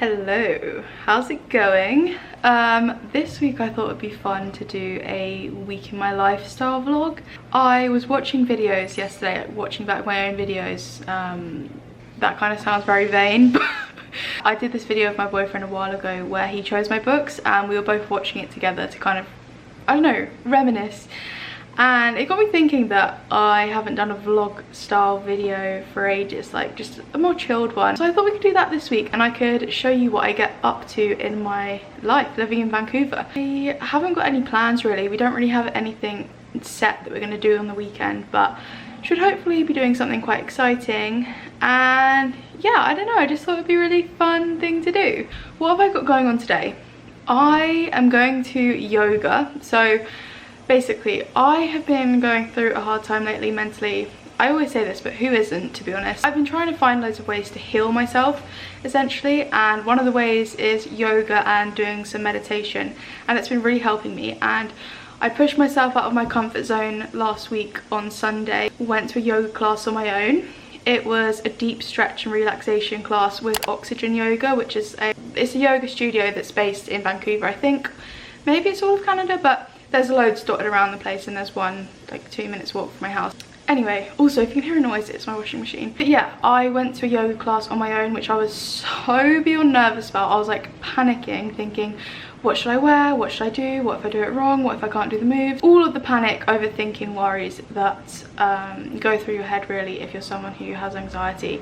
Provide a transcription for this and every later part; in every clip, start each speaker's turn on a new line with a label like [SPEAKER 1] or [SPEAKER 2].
[SPEAKER 1] Hello, how's it going? This week I thought it'd be fun to do a week in my lifestyle vlog. I was watching videos yesterday, watching back my own videos. That kind of sounds very vain, but I did this video with my boyfriend a while ago where he chose my books and we were both watching it together to kind of, I don't know, reminisce. And it got me thinking that I haven't done a vlog style video for ages, like just a more chilled one. So I thought we could do that this week and I could show you what I get up to in my life living in Vancouver. I haven't got any plans really. We don't really have anything set that we're going to do on the weekend, but should hopefully be doing something quite exciting. And yeah, I don't know, I just thought it'd be a really fun thing to do. What have I got going on today? I am going to yoga. So basically, I have been going through a hard time lately mentally. I always say this, but who isn't, to be honest? I've been trying to find loads of ways to heal myself, essentially, and one of the ways is yoga and doing some meditation, and it's been really helping me. And I pushed myself out of my comfort zone last week on Sunday, went to a yoga class on my own. It was a deep stretch and relaxation class with Oxygen Yoga, which is it's a yoga studio that's based in Vancouver. I think maybe it's all of Canada, but there's loads dotted around the place, and there's one like 2 minutes walk from my house. Anyway, also if you can hear a noise, it's my washing machine. But yeah, I went to a yoga class on my own, which I was so beyond nervous about. I was like panicking, thinking, what should I wear? What should I do? What if I do it wrong? What if I can't do the moves? All of the panic, overthinking worries that go through your head really if you're someone who has anxiety.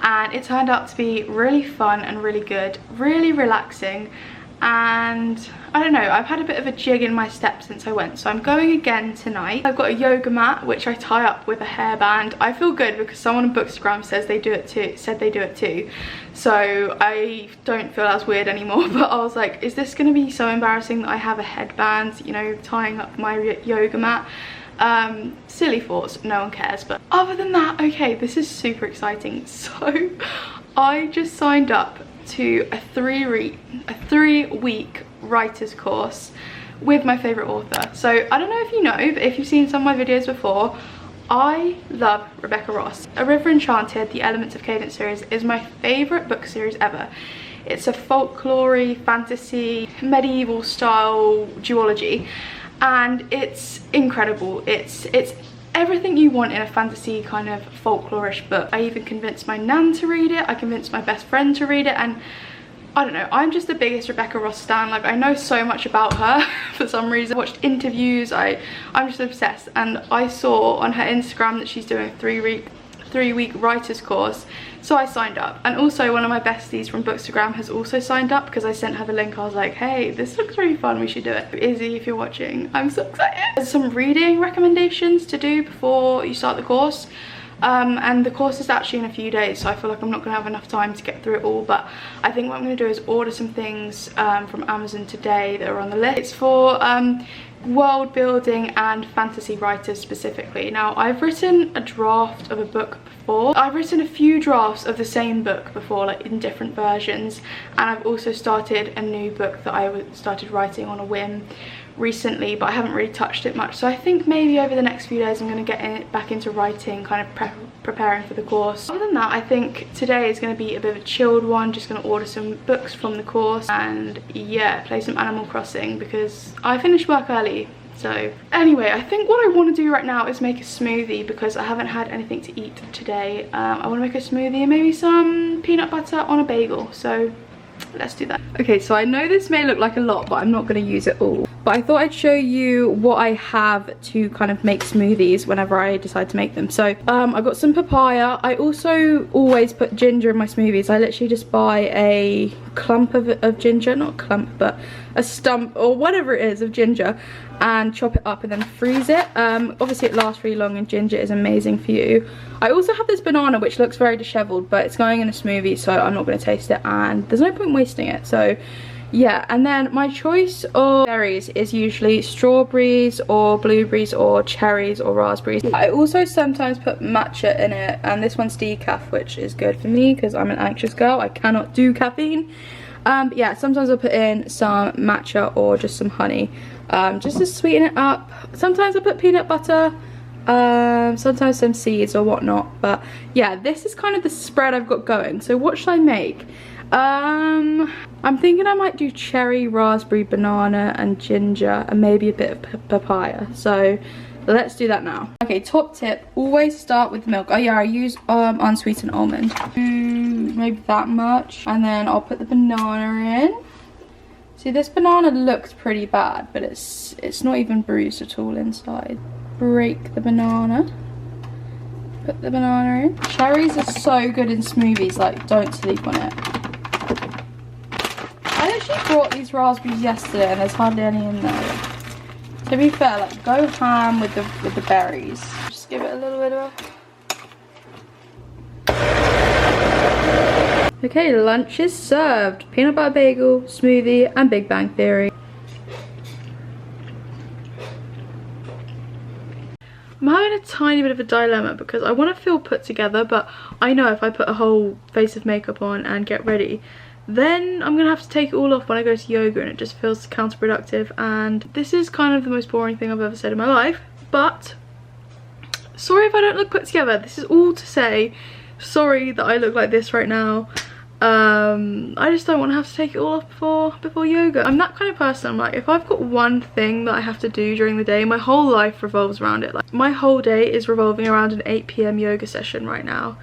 [SPEAKER 1] And it turned out to be really fun and really good, really relaxing. And I don't know, I've had a bit of a jig in my step since I went, so I'm going again tonight. I've got a yoga mat which I tie up with a hairband. I feel good because someone on Bookstagram said they do it too, so I don't feel as weird anymore. But I was like, is this going to be so embarrassing that I have a headband, you know, tying up my yoga mat? Silly thoughts, no one cares. But other than that, okay, this is super exciting. So I just signed up to a three-week writer's course with my favorite author. So I don't know if you know, but if you've seen some of my videos before, I love Rebecca Ross. A River Enchanted, the Elements of Cadence series is my favorite book series ever. It's a folklore, fantasy, medieval style duology, and it's incredible. It's everything you want in a fantasy kind of folklorish book. I even convinced my nan to read it. I convinced my best friend to read it, and I don't know, I'm just the biggest Rebecca Ross stan. Like, I know so much about her for some reason. I watched interviews, I'm just obsessed. And I saw on her Instagram that she's doing a three-week writer's course, so I signed up. And also one of my besties from Bookstagram has also signed up because I sent her the link. I was like, hey, this looks really fun, we should do it. Izzy, if you're watching, I'm so excited. There's some reading recommendations to do before you start the course, and the course is actually in a few days, so I feel like I'm not going to have enough time to get through it all. But I think what I'm going to do is order some things from Amazon today that are on the list. It's for world building and fantasy writers specifically. Now, I've written a draft of a book before. I've written a few drafts of the same book before, like in different versions, and I've also started a new book that I started writing on a whim recently, but I haven't really touched it much. So I think maybe over the next few days I'm going to get back into writing, kind of preparing for the course. Other than that, I think today is going to be a bit of a chilled one. Just going to order some books from the course and yeah, play some Animal Crossing because I finished work early. So anyway, I think what I want to do right now is make a smoothie because I haven't had anything to eat today. I want to make a smoothie and maybe some peanut butter on a bagel. So let's do that. Okay, so I know this may look like a lot, but I'm not going to use it all. But I thought I'd show you what I have to kind of make smoothies whenever I decide to make them. So I got some papaya. I also always put ginger in my smoothies. I literally just buy a clump of ginger, not a clump, but a stump or whatever it is of ginger, and chop it up and then freeze it. Obviously it lasts really long and ginger is amazing for you. I also have this banana which looks very disheveled, but it's going in a smoothie, so I'm not going to taste it and there's no point wasting it. So yeah, and then my choice of berries is usually strawberries or blueberries or cherries or raspberries. I also sometimes put matcha in it, and this one's decaf, which is good for me because I'm an anxious girl. I cannot do caffeine. But yeah, sometimes I'll put in some matcha or just some honey, just to sweeten it up. Sometimes I put peanut butter, sometimes some seeds or whatnot. But yeah, this is kind of the spread I've got going. So what should I make? I'm thinking I might do cherry, raspberry, banana and ginger and maybe a bit of papaya. So let's do that now. Okay, top tip, always start with milk. Oh yeah, I use unsweetened almond. Maybe that much. And then I'll put the banana in. See, this banana looks pretty bad, but it's not even bruised at all inside. Break the banana. Put the banana in. Cherries are so good in smoothies, like don't sleep on it. I actually brought these raspberries yesterday and there's hardly any in there. To be fair, like go ham with the berries. Just give it a little bit of a... Okay, lunch is served. Peanut butter bagel, smoothie and Big Bang Theory. I'm having a tiny bit of a dilemma because I want to feel put together, but I know if I put a whole face of makeup on and get ready, then I'm gonna have to take it all off when I go to yoga and it just feels counterproductive. And this is kind of the most boring thing I've ever said in my life, but sorry if I don't look put together. This is all to say sorry that I look like this right now. I just don't want to have to take it all off before yoga. I'm that kind of person. I'm like, if I've got one thing that I have to do during the day, my whole life revolves around it. Like my whole day is revolving around an 8 PM yoga session right now.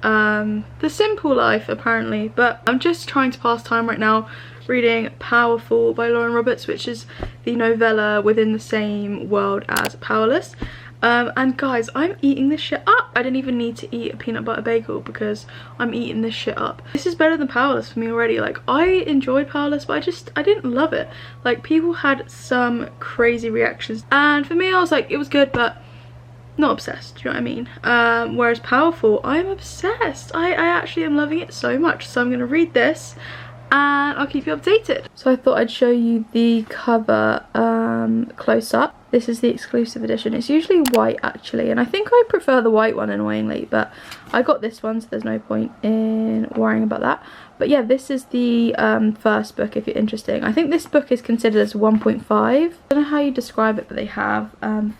[SPEAKER 1] The simple life apparently, but I'm just trying to pass time right now reading Powerful by Lauren Roberts, which is the novella within the same world as Powerless. And guys, I'm eating this shit up. I didn't even need to eat a peanut butter bagel because I'm eating this shit up. This is better than Powerless for me already. Like I enjoyed Powerless, but I didn't love it. Like people had some crazy reactions and for me I was like, it was good but not obsessed, do you know what I mean? Whereas Powerful, I'm obsessed. I actually am loving it so much. So I'm gonna read this and I'll keep you updated. So I thought I'd show you the cover close up. This is the exclusive edition. It's usually white actually, and I think I prefer the white one annoyingly, but I got this one so there's no point in worrying about that. But yeah, this is the first book if you're interested. I think this book is considered as 1.5. I don't know how you describe it, but they have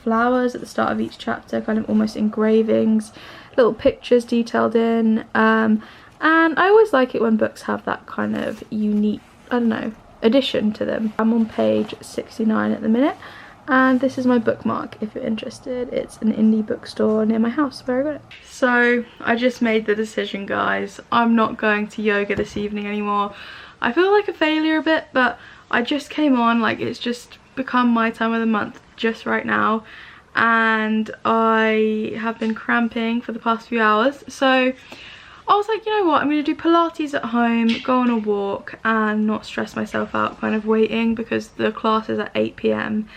[SPEAKER 1] flowers at the start of each chapter, kind of almost engravings, little pictures detailed in, and I always like it when books have that kind of unique, I don't know, addition to them. I'm on page 69 at the minute. And this is my bookmark if you're interested. It's an indie bookstore near my house where I got it. So I just made the decision, guys. I'm not going to yoga this evening anymore. I feel like a failure a bit, but I just came on, like it's just become my time of the month just right now. And I have been cramping for the past few hours. So I was like, you know what, I'm going to do Pilates at home, go on a walk and not stress myself out kind of waiting because the class is at 8 PM.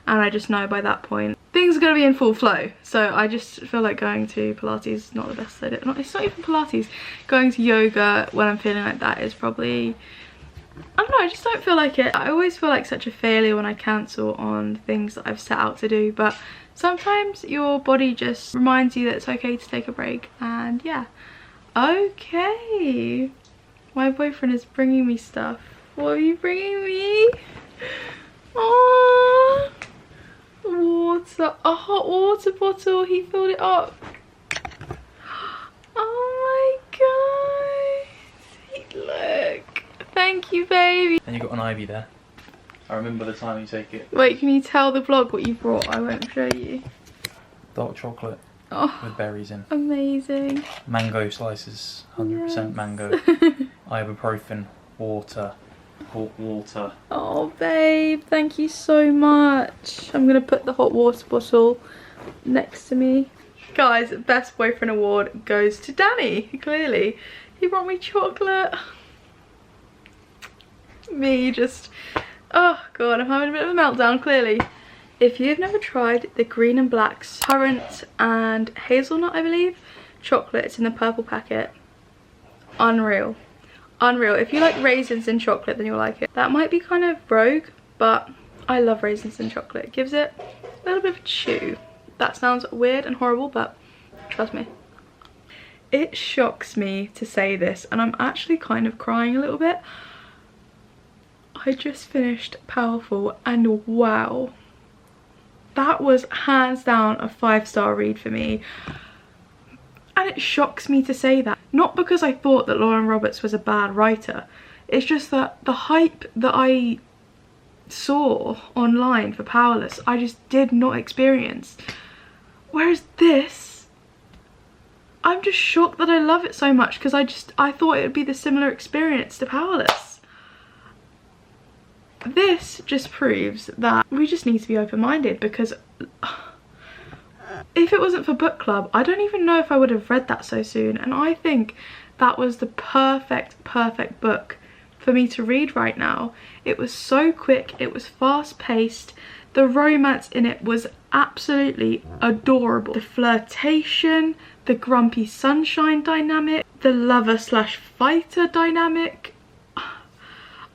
[SPEAKER 1] And I just know by that point things are going to be in full flow. So I just feel like going to Pilates is not the best idea. It's not even Pilates. Going to yoga when I'm feeling like that is probably, I don't know, I just don't feel like it. I always feel like such a failure when I cancel on things that I've set out to do. But sometimes your body just reminds you that it's okay to take a break. And yeah. Okay. My boyfriend is bringing me stuff. What are you bringing me? Aww. Water, a hot water bottle. He filled it up. Oh my god. Look. Thank you, baby.
[SPEAKER 2] And you got an ivy there. I remember the time you take it.
[SPEAKER 1] Wait, can you tell the vlog what you brought? I won't show you.
[SPEAKER 2] Dark chocolate with berries in.
[SPEAKER 1] Amazing.
[SPEAKER 2] Mango slices, 100% mango. Ibuprofen, water. Hot water.
[SPEAKER 1] Oh babe, thank you so much. I'm gonna put the hot water bottle next to me. Guys, best boyfriend award goes to Danny, clearly. He brought me chocolate. Me just, oh god, I'm having a bit of a meltdown, clearly. If you've never tried the Green and Black's currant and hazelnut, I believe, chocolate, it's in the purple packet. Unreal. Unreal. If you like raisins in chocolate, then you'll like it. That might be kind of rogue, but I love raisins in chocolate. It gives it a little bit of a chew. That sounds weird and horrible, but trust me. It shocks me to say this, and I'm actually kind of crying a little bit. I just finished Powerful, and wow. That was hands down a 5-star read for me. And it shocks me to say that. Not because I thought that Lauren Roberts was a bad writer. It's just that the hype that I saw online for Powerless, I just did not experience. Whereas this, I'm just shocked that I love it so much, because I thought it would be the similar experience to Powerless. This just proves that we just need to be open-minded, because if it wasn't for book club, I don't even know if I would have read that so soon. And I think that was the perfect book for me to read right now. It was so quick, it was fast paced, the romance in it was absolutely adorable. The flirtation, the grumpy sunshine dynamic, the lover slash fighter dynamic.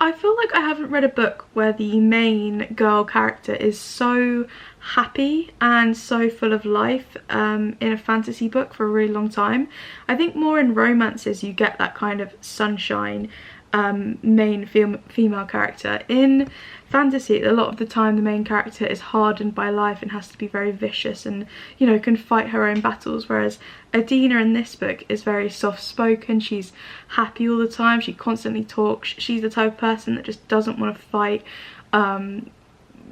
[SPEAKER 1] I feel like I haven't read a book where the main girl character is so happy and so full of life in a fantasy book for a really long time. I think more in romances you get that kind of sunshine main female character. In fantasy, a lot of the time the main character is hardened by life and has to be very vicious and, you know, can fight her own battles, whereas Adina in this book is very soft-spoken. She's happy all the time, she constantly talks, she's the type of person that just doesn't want to fight.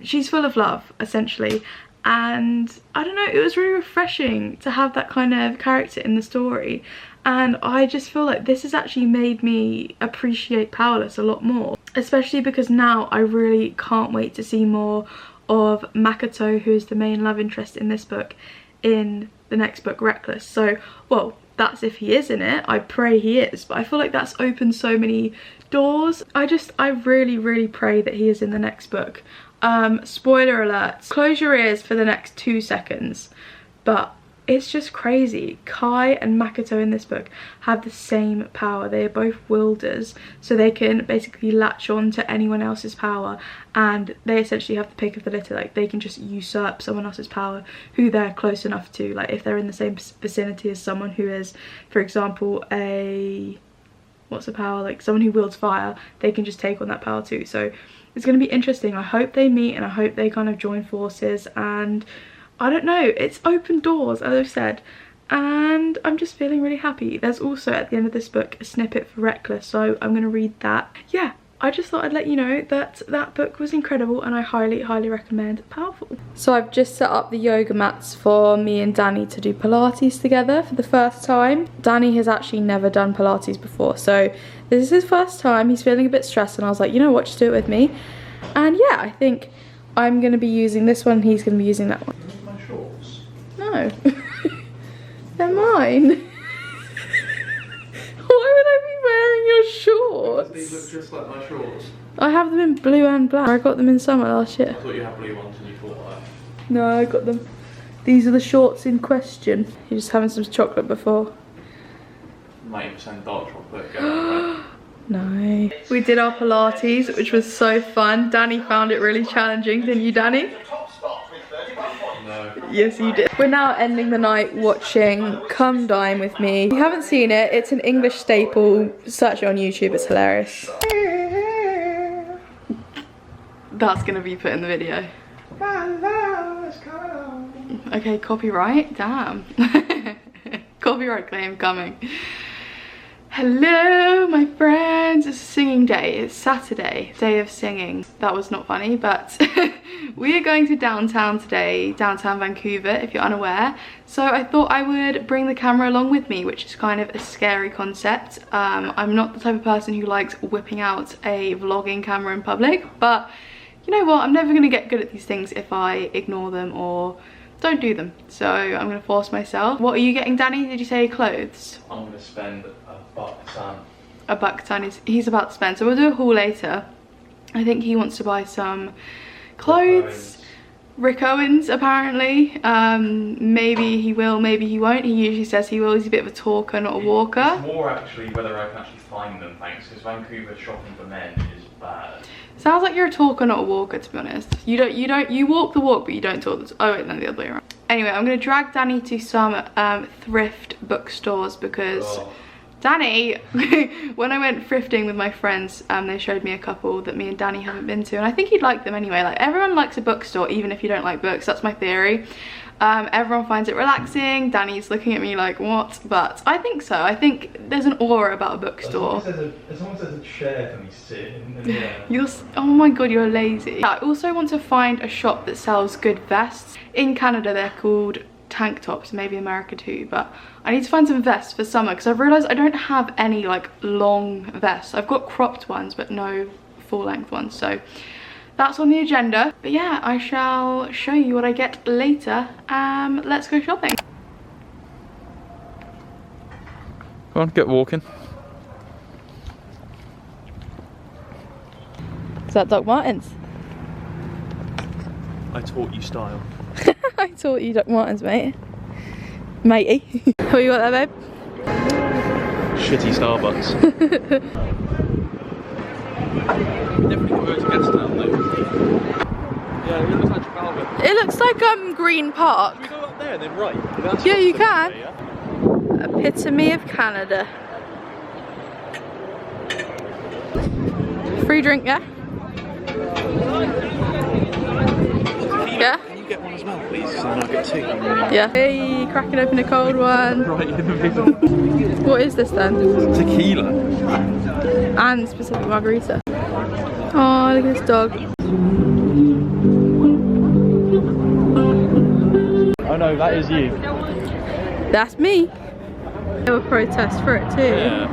[SPEAKER 1] She's full of love, essentially, and I don't know, it was really refreshing to have that kind of character in the story. And I just feel like this has actually made me appreciate Powerless a lot more, especially because now I really can't wait to see more of Makoto, who is the main love interest in this book, in the next book, Reckless. So, well, that's if he is in it. I pray he is, but I feel like that's opened so many doors. I really pray that he is in the next book. Spoiler alert, close your ears for the next 2 seconds, but it's just crazy. Kai and Makoto in this book have the same power. They are both wielders, so they can basically latch on to anyone else's power, and they essentially have the pick of the litter. Like, they can just usurp someone else's power who they're close enough to. Like, if they're in the same vicinity as someone who is, for example, what's a power, like someone who wields fire, they can just take on that power too. So it's going to be interesting. I hope they meet, and I hope they kind of join forces, and I don't know, it's open doors, as I've said, and I'm just feeling really happy. There's also, at the end of this book, a snippet for Reckless, so I'm going to read that. Yeah, I just thought I'd let you know that that book was incredible, and I highly recommend Powerful. So I've just set up the yoga mats for me and Danny to do Pilates together for the first time. Danny has actually never done Pilates before, so this is his first time. He's feeling a bit stressed, and I was like, you know what, just do it with me. And yeah, I think I'm going to be using this one, he's going to be using that one. No, they're mine. Why would I be wearing your shorts?
[SPEAKER 2] These look just like my shorts.
[SPEAKER 1] I have them in blue and black. I got them in summer last year.
[SPEAKER 2] I thought you had blue ones and you thought that.
[SPEAKER 1] No, I got them. These are the shorts in question. You're just having some chocolate before.
[SPEAKER 2] 90% dark chocolate. Go
[SPEAKER 1] No. We did our Pilates, which was so fun. Danny found it really challenging, didn't you, Danny?
[SPEAKER 2] No.
[SPEAKER 1] Yes, you did. We're now ending the night watching Come Dine With Me. If you haven't seen it, it's an English staple. Search it on YouTube, it's hilarious. That's gonna be put in the video. Okay, copyright? Damn. Copyright claim coming. Hello my friends, it's a singing day. It's Saturday, day of singing. That was not funny, but we are going to downtown today, downtown Vancouver, if you're unaware. So I thought I would bring the camera along with me, which is kind of a scary concept. I'm not the type of person who likes whipping out a vlogging camera in public, but you know what, I'm never gonna get good at these things if I ignore them or don't do them. So I'm gonna force myself. What are you getting, Danny? Did you say clothes?
[SPEAKER 2] I'm gonna spend $1.
[SPEAKER 1] A $1 he's about to spend. So we'll do a haul later. I think he wants to buy some clothes. Rick Owens, apparently. Maybe he will, maybe he won't. He usually says he will. He's a bit of a talker, not a walker.
[SPEAKER 2] It's more actually whether I can actually find them, thanks, because Vancouver shopping for men is bad.
[SPEAKER 1] Sounds like you're a talker, not a walker, to be honest. You walk the walk, but you don't talk the oh wait, no, the other way around. Anyway, I'm gonna drag Danny to some thrift bookstores because Danny, when I went thrifting with my friends, they showed me a couple that me and Danny haven't been to, and I think you'd like them anyway. Like, everyone likes a bookstore, even if you don't like books. That's my theory. Everyone finds it relaxing. Danny's looking at me like, what? But I think so. I think there's an aura about a bookstore.
[SPEAKER 2] As long as there's a chair for me to sit in, yeah.
[SPEAKER 1] Oh my god, you're lazy. I also want to find a shop that sells good vests. In Canada, they're called tank tops, maybe America too, but I need to find some vests for summer because I've realised I don't have any like long vests. I've got cropped ones but no full length ones, so that's on the agenda. But yeah, I shall show you what I get later. Let's go shopping.
[SPEAKER 2] Come on, get walking.
[SPEAKER 1] Is that 𝕃𝕚𝕟𝕜𝕤?
[SPEAKER 2] I taught you style.
[SPEAKER 1] I taught you 𝕃𝕚𝕟𝕜𝕤, mate. Matey. What you got there, babe?
[SPEAKER 2] Shitty Starbucks. Definitely got to go to Gastown though. Yeah, it looks like Trafalgar.
[SPEAKER 1] It looks like Green Park.
[SPEAKER 2] Should we go up there and then right? That's
[SPEAKER 1] Yeah, you can.
[SPEAKER 2] There, yeah?
[SPEAKER 1] Epitome of Canada. Free drink, yeah? Yeah?
[SPEAKER 2] Can you get one as well, please? So then I'll get two.
[SPEAKER 1] Yeah. Hey, cracking open a cold one.
[SPEAKER 2] Right in the middle.
[SPEAKER 1] What is this then?
[SPEAKER 2] Tequila.
[SPEAKER 1] And specific margarita. Oh, look at this dog.
[SPEAKER 2] Oh no, that is you.
[SPEAKER 1] That's me. They will protest for it too.
[SPEAKER 2] Yeah.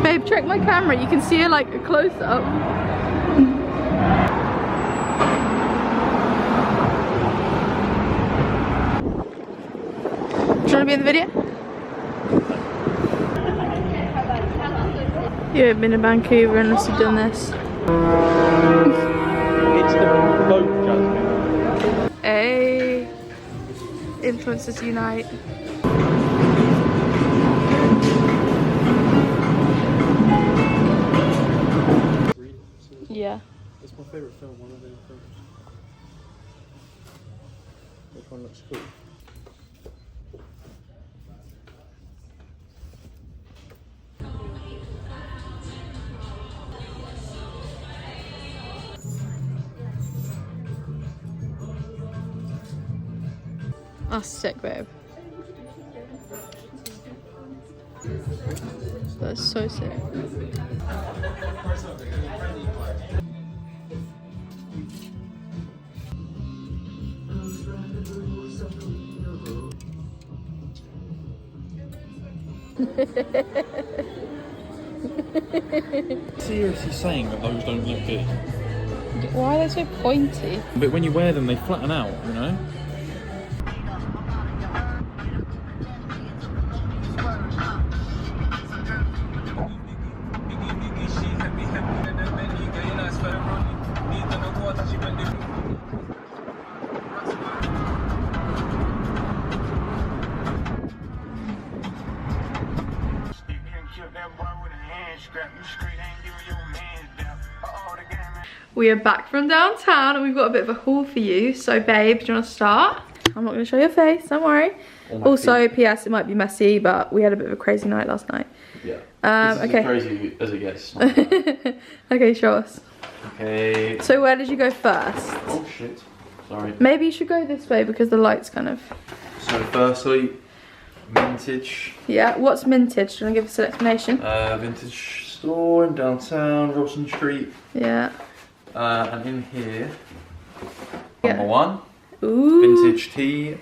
[SPEAKER 1] Babe, check my camera. You can see her like a close up. Do you want to be in the video? You haven't been in Vancouver unless you've done this.
[SPEAKER 2] It's the boat, Jasmine.
[SPEAKER 1] Hey, influencers unite. Yeah.
[SPEAKER 2] It's my favourite film, one of the films. Which one looks cool?
[SPEAKER 1] That's sick, babe. That's so sick.
[SPEAKER 2] Seriously saying that those don't look good.
[SPEAKER 1] Why are they so pointy?
[SPEAKER 2] But when you wear them, they flatten out, you know?
[SPEAKER 1] We are back from downtown and we've got a bit of a haul for you. So babe, do you want to start? I'm not going to show your face, don't worry. Also, PS, it might be messy, but we had a bit of a crazy night last night.
[SPEAKER 2] Yeah.
[SPEAKER 1] Okay.
[SPEAKER 2] As crazy as it gets.
[SPEAKER 1] Okay, show us.
[SPEAKER 2] Okay.
[SPEAKER 1] So where did you go first?
[SPEAKER 2] Oh shit. Sorry.
[SPEAKER 1] Maybe you should go this way because the light's kind of...
[SPEAKER 2] So firstly, vintage.
[SPEAKER 1] Yeah, what's mintage? Do you want to give us an explanation?
[SPEAKER 2] Vintage store in downtown, Robson Street.
[SPEAKER 1] Yeah.
[SPEAKER 2] And in here,
[SPEAKER 1] Yeah.
[SPEAKER 2] number one,
[SPEAKER 1] Ooh.
[SPEAKER 2] vintage tea.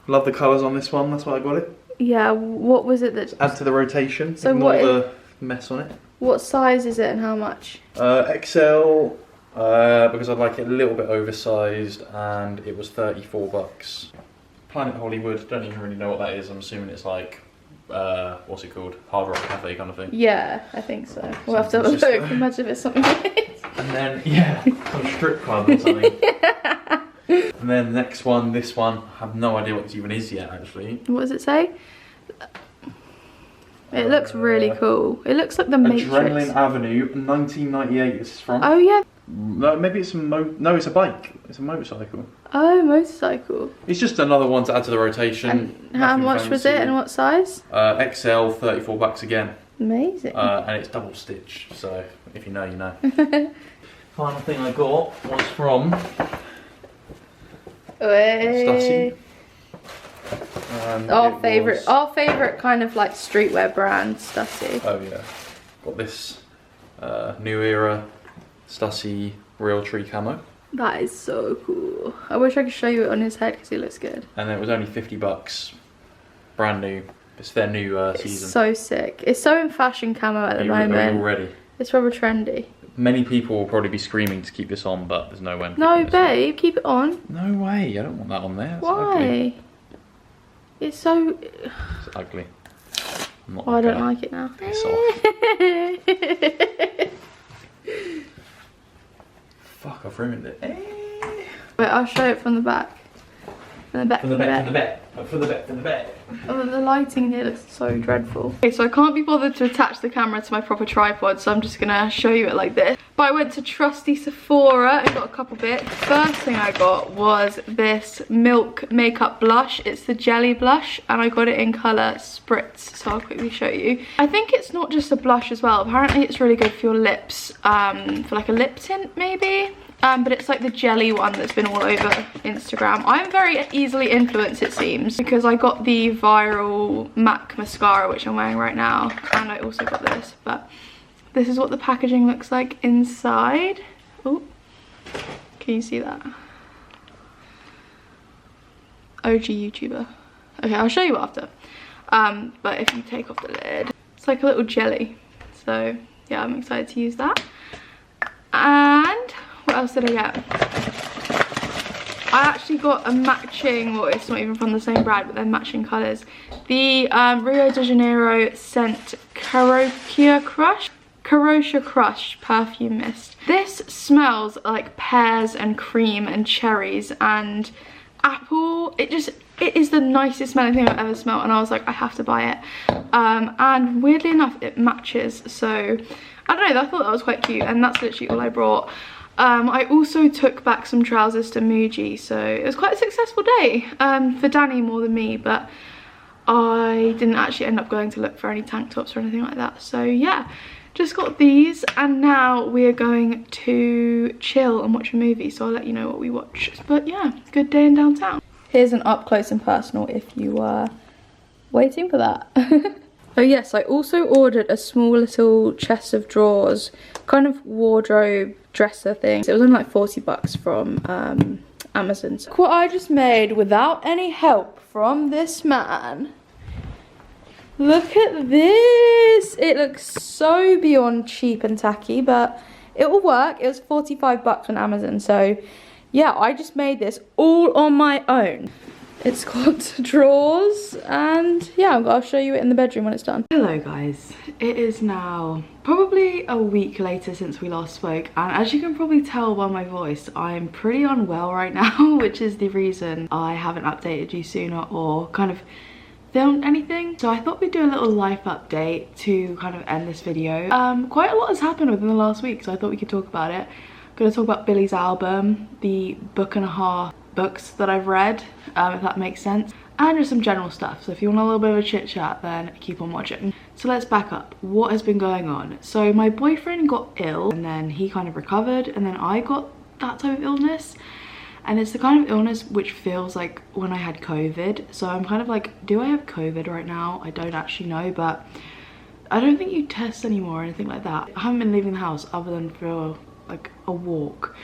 [SPEAKER 2] Love the colours on this one, that's why I got it.
[SPEAKER 1] Yeah, what was it that...
[SPEAKER 2] Add to the rotation,
[SPEAKER 1] So
[SPEAKER 2] ignore
[SPEAKER 1] what
[SPEAKER 2] the mess on it.
[SPEAKER 1] What size is it and how much?
[SPEAKER 2] XL, because I'd like it a little bit oversized, and it was $34. Planet Hollywood, don't even really know what that is. I'm assuming it's like, what's it called? Hard Rock Cafe kind of thing.
[SPEAKER 1] Yeah, I think so. We'll have to have a look. Imagine if it's something like this.
[SPEAKER 2] And then, yeah, some strip club or something.
[SPEAKER 1] Yeah.
[SPEAKER 2] And then the next one, this one, I have no idea what this even is yet actually.
[SPEAKER 1] What does it say? It looks really cool. It looks like the Matrix.
[SPEAKER 2] Adrenaline Avenue, 1998 this is from.
[SPEAKER 1] Oh yeah.
[SPEAKER 2] No, maybe it's no, it's a bike. It's a motorcycle.
[SPEAKER 1] Oh, motorcycle.
[SPEAKER 2] It's just another one to add to the rotation.
[SPEAKER 1] And how much was it and what size?
[SPEAKER 2] XL, 34 bucks again.
[SPEAKER 1] Amazing.
[SPEAKER 2] And it's double stitch, so if you know, you know. Final thing I got was from Stussy.
[SPEAKER 1] Our favourite kind of like streetwear brand, Stussy.
[SPEAKER 2] Oh yeah. Got this New Era Stussy Real Tree Camo.
[SPEAKER 1] That is so cool. I wish I could show you it on his head because he looks good.
[SPEAKER 2] And it was only 50 bucks. Brand new. It's their new season.
[SPEAKER 1] It's so sick. It's so in fashion camo at the moment.
[SPEAKER 2] Are you ready?
[SPEAKER 1] It's rather trendy.
[SPEAKER 2] Many people will probably be screaming to keep this on, but there's no way.
[SPEAKER 1] No, babe, keep it on.
[SPEAKER 2] No way. I don't want that on there. It's
[SPEAKER 1] Why?
[SPEAKER 2] ugly.
[SPEAKER 1] It's so...
[SPEAKER 2] It's ugly.
[SPEAKER 1] Oh, I don't like it now.
[SPEAKER 2] Piss off. Fuck, I've ruined it.
[SPEAKER 1] Wait, I'll show it from the back. From the back. Oh, the lighting here looks so dreadful. Okay, so I can't be bothered to attach the camera to my proper tripod, so I'm just gonna show you it like this. But I went to trusty Sephora and got a couple bits. First thing I got was this Milk makeup blush. It's the jelly blush and I got it in colour Spritz, so I'll quickly show you. I think it's not just a blush as well. Apparently it's really good for your lips, for like a lip tint maybe. But it's like the jelly one that's been all over Instagram. I'm very easily influenced, it seems, because I got the viral MAC mascara, which I'm wearing right now, and I also got this. But this is what the packaging looks like inside. Oh, can you see that? OG YouTuber. Okay, I'll show you after. But if you take off the lid, it's like a little jelly. So yeah, I'm excited to use that. And what else did I get? I actually got a matching, well, it's not even from the same brand, but they're matching colours. The Rio de Janeiro scent Carocia Crush perfume mist. This smells like pears and cream and cherries and apple. It is the nicest smelling thing I've ever smelled, and I was like, I have to buy it. And weirdly enough, it matches, so I don't know, I thought that was quite cute, and that's literally all I brought. I also took back some trousers to Muji, so it was quite a successful day for Danny more than me, but I didn't actually end up going to look for any tank tops or anything like that. So yeah, just got these, and now we are going to chill and watch a movie, so I'll let you know what we watch. But yeah, good day in downtown. Here's an up close and personal if you were waiting for that. Oh yes, I also ordered a small little chest of drawers, kind of wardrobe dresser thing. It was only like 40 bucks from Amazon. So what I just made without any help from this man. Look at this. It looks so beyond cheap and tacky, but it will work. It was 45 bucks on Amazon. So yeah, I just made this all on my own. It's got drawers, and yeah, I'll show you it in the bedroom when it's done. Hello guys, it is now probably a week later since we last spoke, and as you can probably tell by my voice, I'm pretty unwell right now, which is the reason I haven't updated you sooner or kind of filmed anything. So I thought we'd do a little life update to kind of end this video. Quite a lot has happened within the last week, so I thought we could talk about it. I'm gonna talk about Billy's album, the book and a half books that I've read, if that makes sense, and just some general stuff. So if you want a little bit of a chit chat, then keep on watching. So let's back up. What has been going on? So my boyfriend got ill, and then he kind of recovered, and then I got that type of illness, and it's the kind of illness which feels like when I had COVID. So I'm kind of like, do I have COVID right now? I don't actually know, but I don't think you test anymore or anything like that. I haven't been leaving the house other than for like a walk.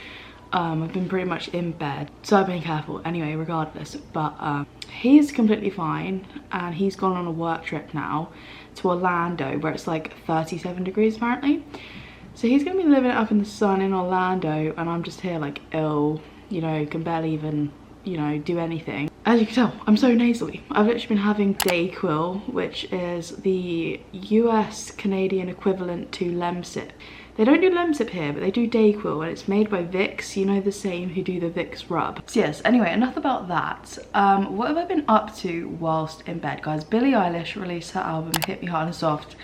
[SPEAKER 1] I've been pretty much in bed, so I've been careful anyway regardless, but he's completely fine, and he's gone on a work trip now to Orlando where it's like 37 degrees apparently. So he's gonna be living it up in the sun in Orlando, and I'm just here like ill, you know, can barely even, you know, do anything. As you can tell, I'm so nasally. I've literally been having 𝕃𝕚𝕟𝕜𝕤, which is the US Canadian equivalent to Lemsip. They don't do Lemsip here, but they do 𝕃𝕚𝕟𝕜, and it's made by Vicks, you know, the same who do the Vicks rub. So yes, anyway, enough about that. What have I been up to whilst in bed, guys? Billie Eilish released her album Hit Me Hard and Soft.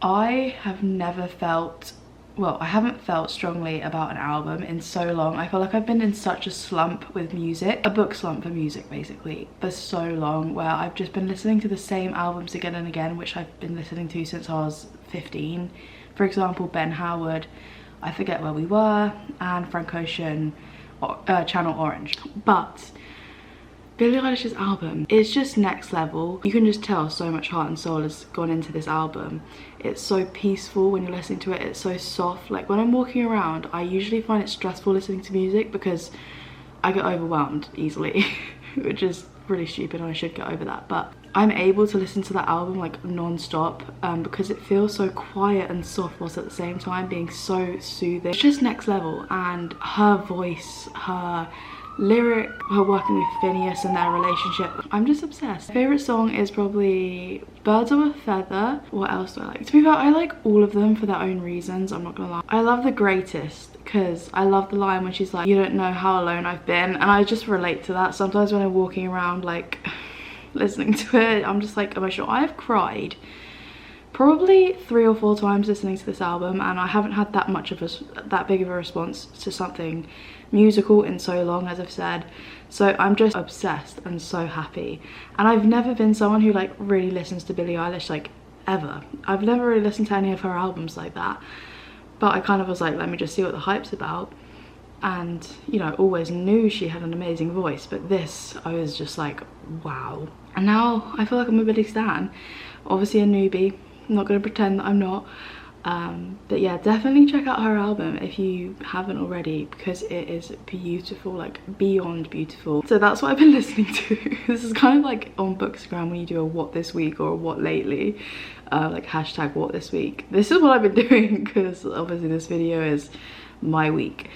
[SPEAKER 1] I have never felt well, I haven't felt strongly about an album in so long. I feel like I've been in such a slump with music, a book slump for music basically, for so long, where I've just been listening to the same albums again and again, which I've been listening to since I was 15. For example, Ben Howard, I Forget Where We Were, and Frank Ocean, Channel Orange. But Billie Eilish's album is just next level. You can just tell so much heart and soul has gone into this album. It's so peaceful when you're listening to it. It's so soft. Like when I'm walking around, I usually find it stressful listening to music because I get overwhelmed easily, which is really stupid and I should get over that. But I'm able to listen to that album like non-stop because it feels so quiet and soft whilst at the same time being so soothing. It's just next level, and her voice, her lyric, her working with Phineas and their relationship, I'm just obsessed. My favourite song is probably Birds of a Feather. What else do I like? To be fair, I like all of them for their own reasons, I'm not gonna lie. I love The Greatest because I love the line when she's like, you don't know how alone I've been, and I just relate to that. Sometimes when I'm walking around like listening to it, I'm just like emotional. I've cried probably 3 or 4 times listening to this album, and I haven't had that big of a response to something musical in so long, as I've said. So I'm just obsessed and so happy. And I've never been someone who like really listens to Billie Eilish like ever. I've never really listened to any of her albums like that, but I kind of was like, let me just see what the hype's about. And you know, always knew she had an amazing voice, but this, I was just like, wow. And now I feel like I'm a Billie stan. Obviously a newbie, I'm not going to pretend that I'm not, but yeah, definitely check out her album if you haven't already, because it is beautiful, like beyond beautiful. So that's what I've been listening to. This is kind of like on Bookstagram when you do a what this week or a what lately, like hashtag what this week. This is what I've been doing because obviously this video is my week.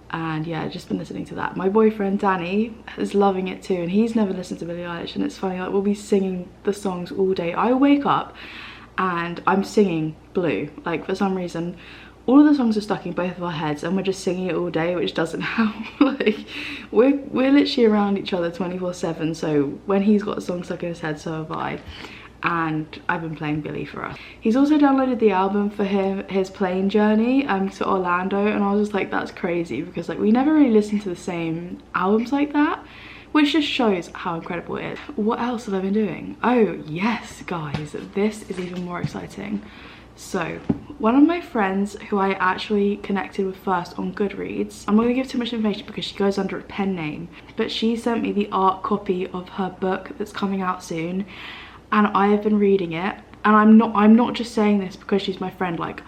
[SPEAKER 1] And yeah, I've just been listening to that. My boyfriend Danny is loving it too, and he's never listened to Billie Eilish, and it's funny, like we'll be singing the songs all day. I wake up and I'm singing Blue, like for some reason all of the songs are stuck in both of our heads and we're just singing it all day, which doesn't help. Like we're literally around each other 24/7, so when he's got a song stuck in his head, so have I. And I've been playing Billie for us. He's also downloaded the album for his plane journey to Orlando, and I was just like, that's crazy, because like we never really listened to the same albums like that, which just shows how incredible it is. What else have I been doing? Oh yes guys, this is even more exciting. So one of my friends who I actually connected with first on Goodreads, I'm not going to give too much information because she goes under a pen name, but she sent me the art copy of her book that's coming out soon, and I have been reading it, and I'm not just saying this because she's my friend. Like,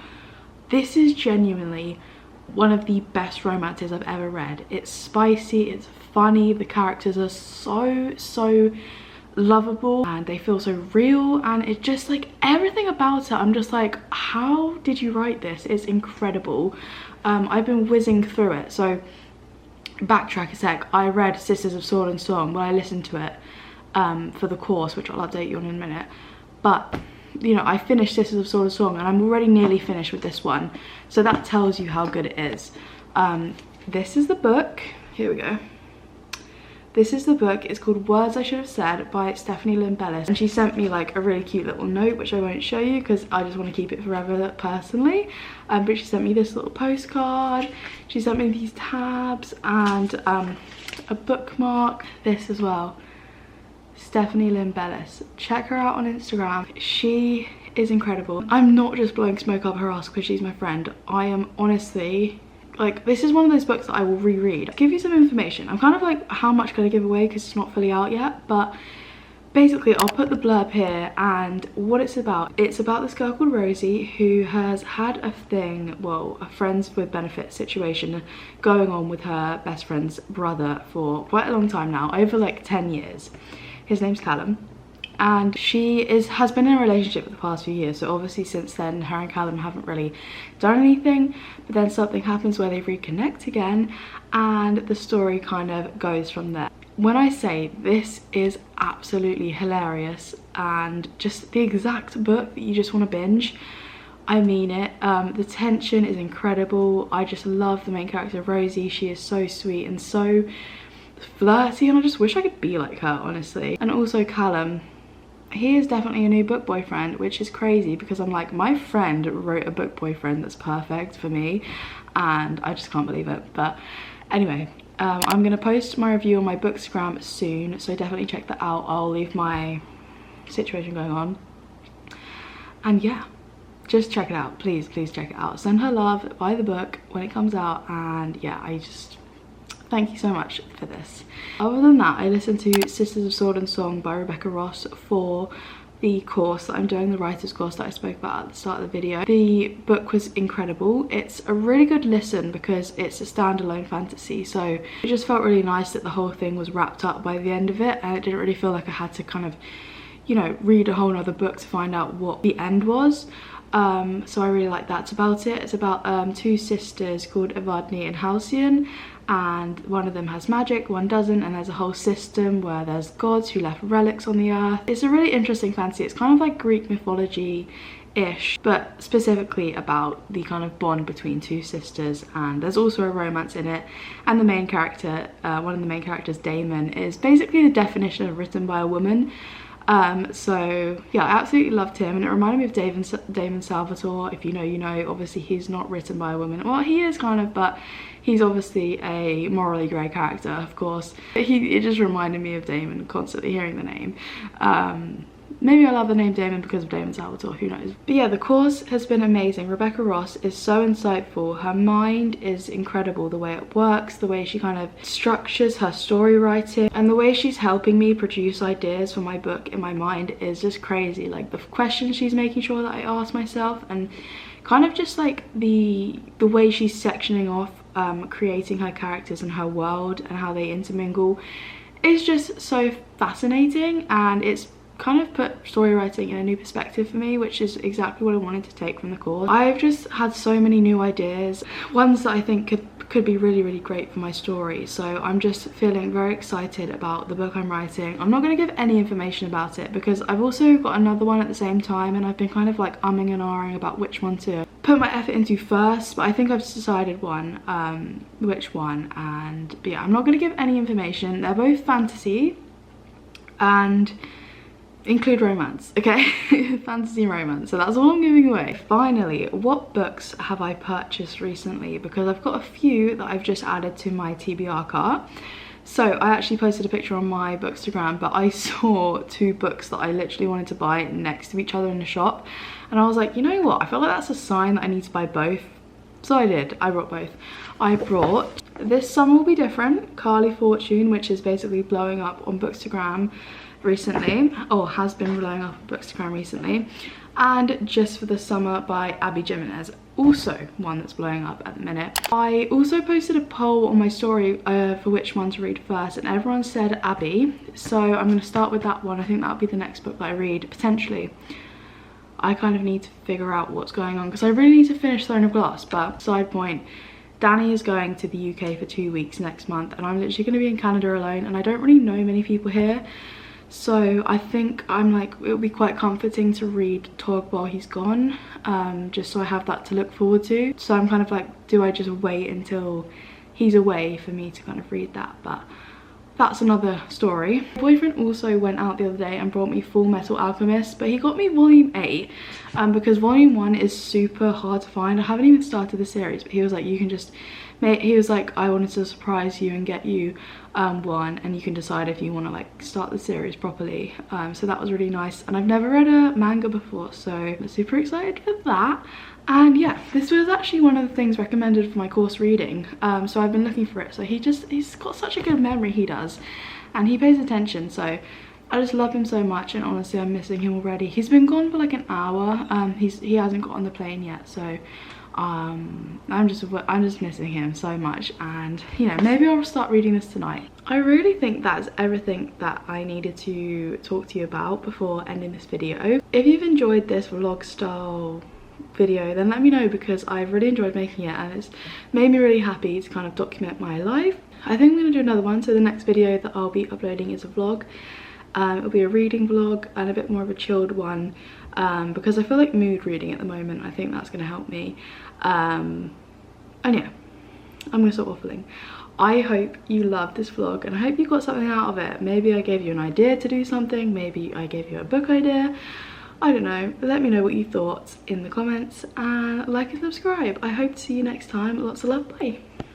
[SPEAKER 1] this is genuinely one of the best romances I've ever read. It's spicy, it's funny, the characters are so lovable and they feel so real, and it's just like everything about it, I'm just like, how did you write this? It's incredible. I've been whizzing through it. So backtrack a sec, I read Sisters of Sword and Song when I listened to it for the course, which I'll update you on in a minute. But you know, I finished Sisters of Sword and Song and I'm already nearly finished with this one, so that tells you how good it is. This is the book. Here we go. This is the book. It's called Words I Should Have Said by Stephanie Lynn Bellis, and she sent me like a really cute little note, which I won't show you because I just want to keep it forever personally. But she sent me this little postcard, she sent me these tabs, and a bookmark. This as well. Stephanie Lynn Bellis, check her out on Instagram. She is incredible. I'm not just blowing smoke up her ass because she's my friend. I am honestly, like, this is one of those books that I will reread. I'll give you some information. I'm kind of like, how much can I give away because it's not fully out yet, but basically I'll put the blurb here. And what it's about this girl called Rosie who has had a thing, well, a friends with benefits situation going on with her best friend's brother for quite a long time now, over like 10 years. His name's Callum, and she has been in a relationship for the past few years, so obviously since then her and Callum haven't really done anything, but then something happens where they reconnect again, and the story kind of goes from there. When I say this is absolutely hilarious and just the exact book that you just want to binge, I mean it. The tension is incredible. I just love the main character Rosie. She is so sweet and so flirty, and I just wish I could be like her, honestly. And also Callum, he is definitely a new book boyfriend, which is crazy because I'm like, my friend wrote a book boyfriend that's perfect for me, and I just can't believe it. But anyway, I'm gonna post my review on my Bookstagram soon, so definitely check that out. I'll leave my situation going on, and yeah, just check it out, please check it out. Send her love, buy the book when it comes out, and yeah, I just thank you so much for this. Other than that, I listened to Sisters of Sword and Song by Rebecca Ross for the course that I'm doing, the writer's course that I spoke about at the start of the video. The book was incredible. It's a really good listen because it's a standalone fantasy, so it just felt really nice that the whole thing was wrapped up by the end of it, and it didn't really feel like I had to kind of, you know, read a whole other book to find out what the end was. So I really like that about it. It's about two sisters called 𝕃𝕚𝕟𝕜𝕤 and Halcyon, and one of them has magic, one doesn't, and there's a whole system where there's gods who left relics on the earth. It's a really interesting fantasy. It's kind of like Greek mythology-ish, but specifically about the kind of bond between two sisters, and there's also a romance in it. And the main character, one of the main characters, 𝕃𝕚𝕟𝕜, is basically the definition of written by a woman. So yeah, I absolutely loved him, and it reminded me of Damon Salvatore. If you know, you know. Obviously he's not written by a woman. Well, he is kind of, but he's obviously a morally grey character, of course. It just reminded me of Damon, constantly hearing the name. Maybe I love the name Damon because of Damon Salvatore, who knows. But yeah, the course has been amazing. Rebecca Ross is so insightful. Her mind is incredible, the way it works, the way she kind of structures her story writing, and the way she's helping me produce ideas for my book in my mind is just crazy. Like the questions she's making sure that I ask myself, and kind of just like the way she's sectioning off, creating her characters and her world and how they intermingle is just so fascinating, and it's kind of put story writing in a new perspective for me, which is exactly what I wanted to take from the course. I've just had so many new ideas, ones that I think could be really great for my story, so I'm just feeling very excited about the book I'm writing. I'm not going to give any information about it because I've also got another one at the same time, and I've been kind of like umming and ahhing about which one to put my effort into first, but I think I've decided which one. And but yeah, I'm not going to give any information. They're both fantasy and include romance, okay? Fantasy and romance, so that's all I'm giving away. Finally, what books have I purchased recently? Because I've got a few that I've just added to my TBR cart. So I actually posted a picture on my Bookstagram, but I saw two books that I literally wanted to buy next to each other in the shop, and I was like, you know what, I feel like that's a sign that I need to buy both. So I did. I brought both. I brought This Summer Will Be Different, Carly Fortune, which is basically blowing up on Bookstagram recently, or has been blowing up on Bookstagram recently, and Just for the Summer by 𝕃𝕚𝕟𝕜𝕤, also one that's blowing up at the minute. I also posted a poll on my story for which one to read first, and everyone said Abby, so I'm going to start with that one. I think that'll be the next book that I read, potentially. I kind of need to figure out what's going on because I really need to finish Throne of Glass. But side point, Danny is going to the UK for 2 weeks next month, and I'm literally going to be in Canada alone, and I don't really know many people here. So I think I'm like, it would be quite comforting to read Tog while he's gone, just so I have that to look forward to. So I'm kind of like, do I just wait until he's away for me to kind of read that? But that's another story. My boyfriend also went out the other day and brought me Full Metal Alchemist, but he got me volume 8 because volume 1 is super hard to find. I haven't even started the series, but he was like, you can just he was like, I wanted to surprise you and get you one, and you can decide if you want to like start the series properly. So that was really nice, and I've never read a manga before, so I'm super excited for that. And yeah, this was actually one of the things recommended for my course reading, so I've been looking for it. So he's got such a good memory, he does, and he pays attention, so I just love him so much, and honestly I'm missing him already. He's been gone for like an hour. He hasn't got on the plane yet, so I'm just missing him so much, and you know, maybe I'll start reading this tonight. I really think that's everything that I needed to talk to you about before ending this video. If you've enjoyed this vlog style video, then let me know, because I've really enjoyed making it and it's made me really happy to kind of document my life. I think I'm going to do another one, so the next video that I'll be uploading is a vlog. It'll be a reading vlog and a bit more of a chilled one, because I feel like mood reading at the moment. I think that's going to help me. And yeah, I'm going to stop waffling. I hope you loved this vlog and I hope you got something out of it. Maybe I gave you an idea to do something, maybe I gave you a book idea. I don't know. Let me know what you thought in the comments and like and subscribe. I hope to see you next time. Lots of love. Bye.